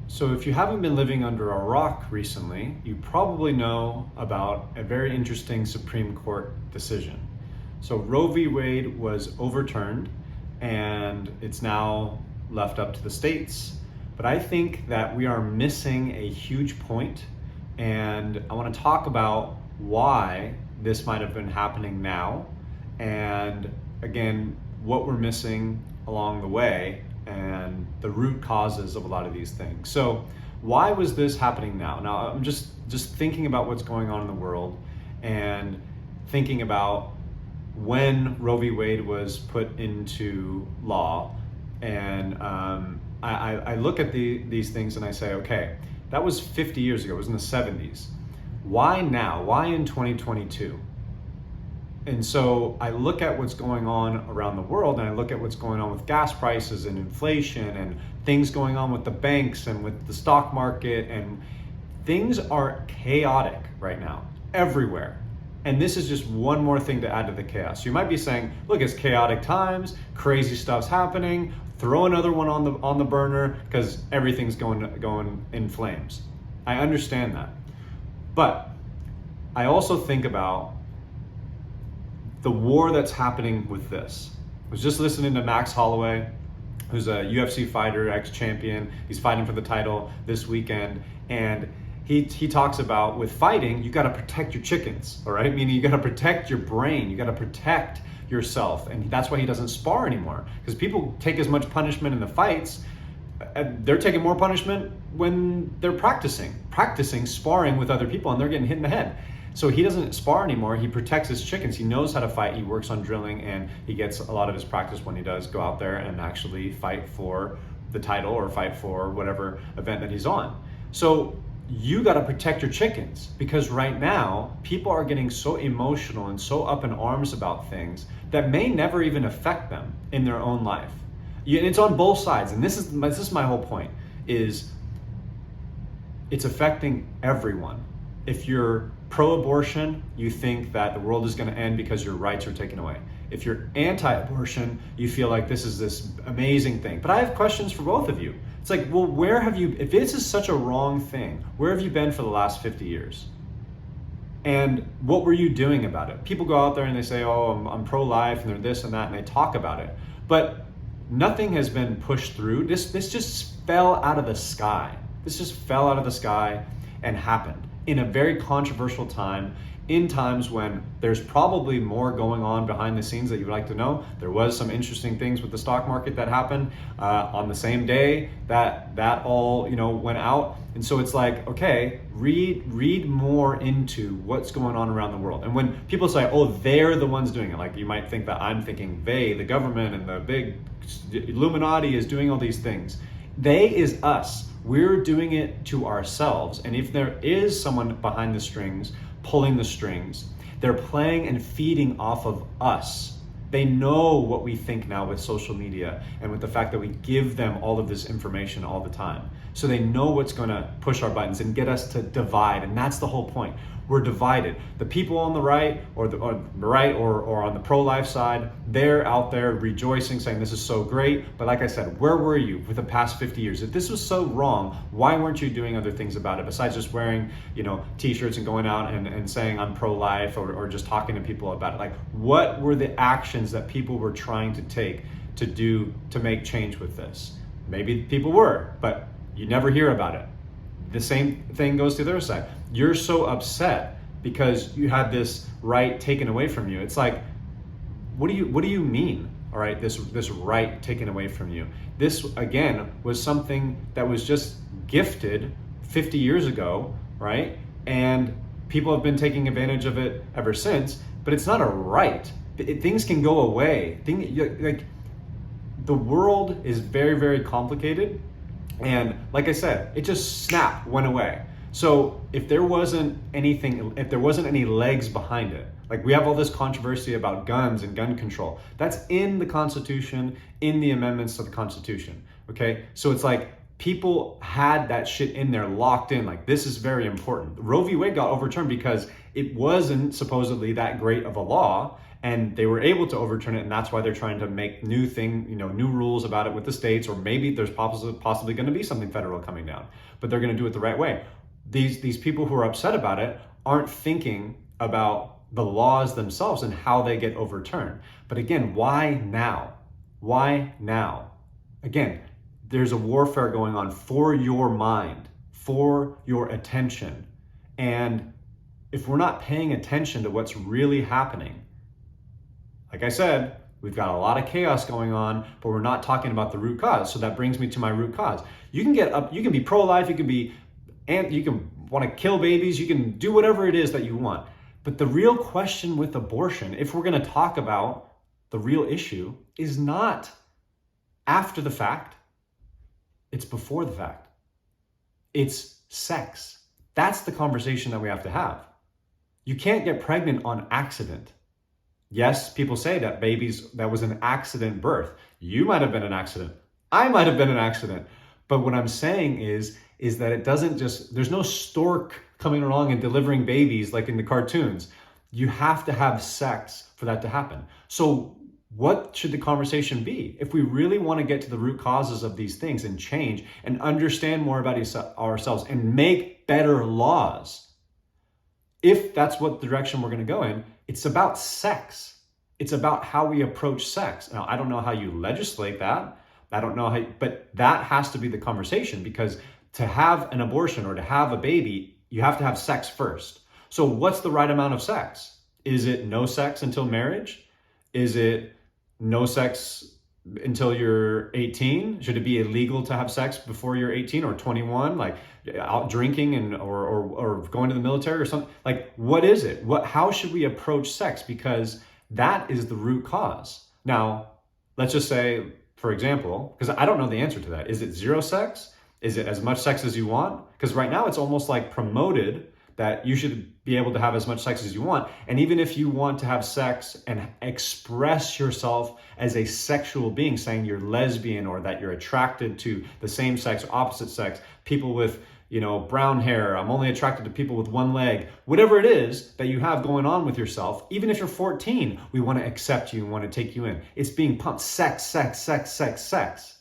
So if you haven't been living under a rock recently, you probably know about a very interesting Supreme Court decision. So Roe v. Wade was overturned and it's now left up to the states. But I think that we are missing a huge point, and I want to talk about why this might have been happening now, and again, what we're missing along the way and the root causes of a lot of these things. So why was this happening now? Now I'm just thinking about what's going on in the world and thinking about when Roe v. Wade was put into law, and I look at these things and I say, okay, that was 50 years ago, it was in the 70s. Why now? Why in 2022? And so I look at what's going on around the world, and I look at what's going on with gas prices and inflation and things going on with the banks and with the stock market, and things are chaotic right now everywhere. And this is just one more thing to add to the chaos. You might be saying, look, it's chaotic times, crazy stuff's happening, throw another one on the burner because everything's going in flames. I understand that. But I also think about the war that's happening with this. I was just listening to Max Holloway, who's a UFC fighter, ex-champion. He's fighting for the title this weekend, and he talks about with fighting, you got to protect your chickens, all right? Meaning you got to protect your brain, you got to protect yourself, and that's why he doesn't spar anymore. Because people take as much punishment in the fights, they're taking more punishment when they're practicing sparring with other people, and they're getting hit in the head. So he doesn't spar anymore. He protects his chickens. He knows how to fight. He works on drilling, and he gets a lot of his practice when he does go out there and actually fight for the title or fight for whatever event that he's on. So you got to protect your chickens, because right now people are getting so emotional and so up in arms about things that may never even affect them in their own life. And it's on both sides. And this is my whole point, is it's affecting everyone. If you're pro-abortion, you think that the world is going to end because your rights are taken away. If you're anti-abortion, you feel like this is this amazing thing. But I have questions for both of you. It's like, well, where have you, if this is such a wrong thing, where have you been for the last 50 years? And what were you doing about it? People go out there and they say, oh, I'm pro-life, and they're this and that, and they talk about it. But nothing has been pushed through. This just fell out of the sky. This just fell out of the sky and happened in a very controversial time, in times when there's probably more going on behind the scenes that you would like to know. There was some interesting things with the stock market that happened on the same day that all went out. And so it's like, okay, read more into what's going on around the world. And when people say, oh, they're the ones doing it, like you might think that I'm thinking they, the government and the big Illuminati is doing all these things. They is us. We're doing it to ourselves. And if there is someone behind the strings, pulling the strings, they're playing and feeding off of us. They know what we think now with social media and with the fact that we give them all of this information all the time. So they know what's going to push our buttons and get us to divide. And that's the whole point. We're divided. The people on the right or on the pro-life side, they're out there rejoicing, saying this is so great. But like I said, where were you for the past 50 years? If this was so wrong, why weren't you doing other things about it besides just wearing, t-shirts and going out and saying I'm pro-life or just talking to people about it? Like, what were the actions that people were trying to take to make change with this? Maybe people were, but you never hear about it. The same thing goes to the other side. You're so upset because you had this right taken away from you. It's like, what do you mean? All right, this right taken away from you. This again was something that was just gifted 50 years ago, right? And people have been taking advantage of it ever since. But it's not a right. Things can go away. Like the world is very, very complicated. And like I said, it just went away. So if there wasn't any legs behind it, like we have all this controversy about guns and gun control, that's in the Constitution, in the amendments to the Constitution, okay? So it's like people had that shit in there locked in, like this is very important. Roe v. Wade got overturned because it wasn't supposedly that great of a law, and they were able to overturn it, and that's why they're trying to make new rules about it with the states, or maybe there's possibly going to be something federal coming down, but they're going to do it the right way. These people who are upset about it aren't thinking about the laws themselves and how they get overturned. But again, why now? Why now? Again, there's a warfare going on for your mind, for your attention. And if we're not paying attention to what's really happening, like I said, we've got a lot of chaos going on, but we're not talking about the root cause. So that brings me to my root cause. You can be pro-life, you can want to kill babies, you can do whatever it is that you want. But the real question with abortion, if we're going to talk about the real issue, is not after the fact, it's before the fact. It's sex. That's the conversation that we have to have. You can't get pregnant on accident. Yes, people say that that was an accident birth. You might have been an accident. I might have been an accident. But what I'm saying is that it doesn't there's no stork coming along and delivering babies like in the cartoons. You have to have sex for that to happen. So what should the conversation be? If we really want to get to the root causes of these things and change and understand more about ourselves and make better laws, if that's what direction we're going to go in, it's about sex. It's about how we approach sex. Now, I don't know how you legislate that. I don't know but that has to be the conversation, because to have an abortion or to have a baby, you have to have sex first. So what's the right amount of sex? Is it no sex until marriage? Is it no sex until you're 18? Should it be illegal to have sex before you're 18 or 21? Like out drinking or going to the military or something? Like, what is it? How should we approach sex? Because that is the root cause. Now, let's just say, for example, because I don't know the answer to that. Is it zero sex? Is it as much sex as you want? Because right now it's almost like promoted that you should be able to have as much sex as you want. And even if you want to have sex and express yourself as a sexual being, saying you're lesbian or that you're attracted to the same sex, opposite sex, people with, brown hair, I'm only attracted to people with one leg, whatever it is that you have going on with yourself, even if you're 14, we want to accept you and want to take you in. It's being pumped, sex, sex, sex, sex, sex.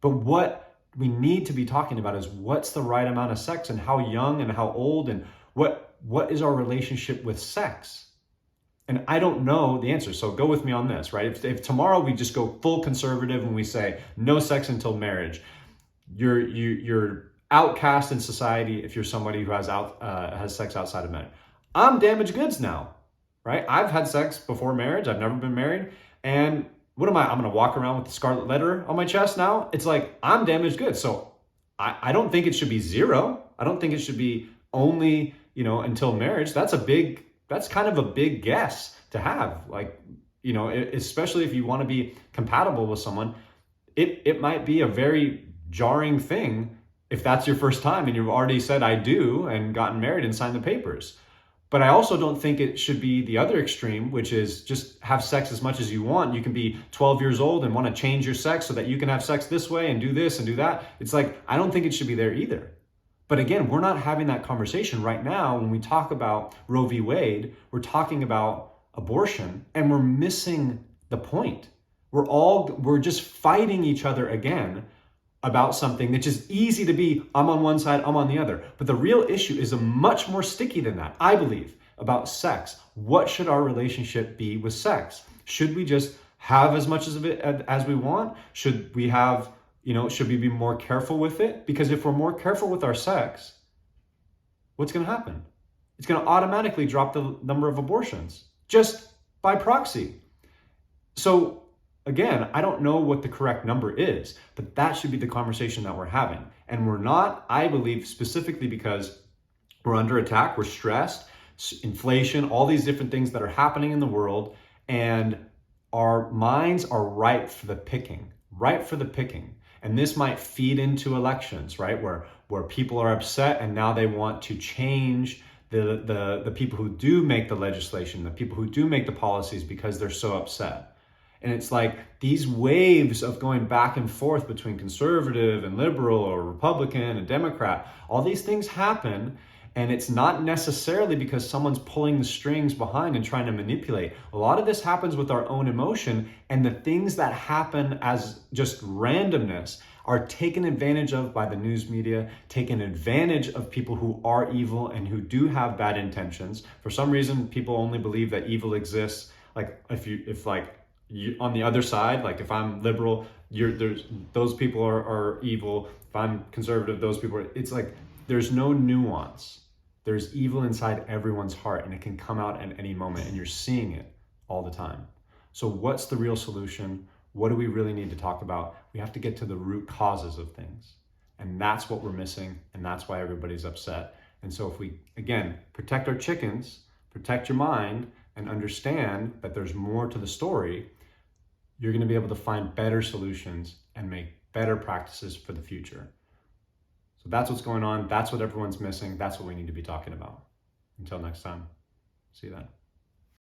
But what we need to be talking about is what's the right amount of sex and how young and how old and what is our relationship with sex? And I don't know the answer. So go with me on this, right? If tomorrow we just go full conservative and we say no sex until marriage, you're outcast in society if you're somebody who has sex outside of marriage. I'm damaged goods now, right? I've had sex before marriage. I've never been married. And what am I? I'm going to walk around with the scarlet letter on my chest now? It's like, I'm damaged goods. So I don't think it should be zero. I don't think it should be only, until marriage. That's kind of a big guess to have. Like, especially if you want to be compatible with someone, it might be a very jarring thing if that's your first time and you've already said I do and gotten married and signed the papers. But I also don't think it should be the other extreme, which is just have sex as much as you want. You can be 12 years old and want to change your sex so that you can have sex this way and do this and do that. It's like, I don't think it should be there either. But again, we're not having that conversation right now. When we talk about Roe v. Wade, we're talking about abortion and we're missing the point. We're just fighting each other again about something that's just easy to be, I'm on one side, I'm on the other. But the real issue is much more sticky than that, I believe, about sex. What should our relationship be with sex? Should we just have as much of it as we want? Should we have, should we be more careful with it? Because if we're more careful with our sex, what's going to happen? It's going to automatically drop the number of abortions just by proxy. So again, I don't know what the correct number is, but that should be the conversation that we're having. And we're not, I believe, specifically because we're under attack, we're stressed, inflation, all these different things that are happening in the world, and our minds are ripe for the picking. And this might feed into elections, right? Where people are upset and now they want to change the people who do make the legislation, the people who do make the policies because they're so upset. And it's like these waves of going back and forth between conservative and liberal or Republican and Democrat, all these things happen. And it's not necessarily because someone's pulling the strings behind and trying to manipulate. A lot of this happens with our own emotion, and the things that happen as just randomness are taken advantage of by the news media, taken advantage of people who are evil and who do have bad intentions. For some reason, people only believe that evil exists. Like if on the other side, like if I'm liberal, those people are evil. If I'm conservative, those people it's like there's no nuance. There's evil inside everyone's heart, and it can come out at any moment, and you're seeing it all the time. So what's the real solution? What do we really need to talk about? We have to get to the root causes of things. And that's what we're missing, and that's why everybody's upset. And so if we, again, protect our chickens, protect your mind, and understand that there's more to the story, you're going to be able to find better solutions and make better practices for the future. So that's what's going on. That's what everyone's missing. That's what we need to be talking about. Until next time, see you then.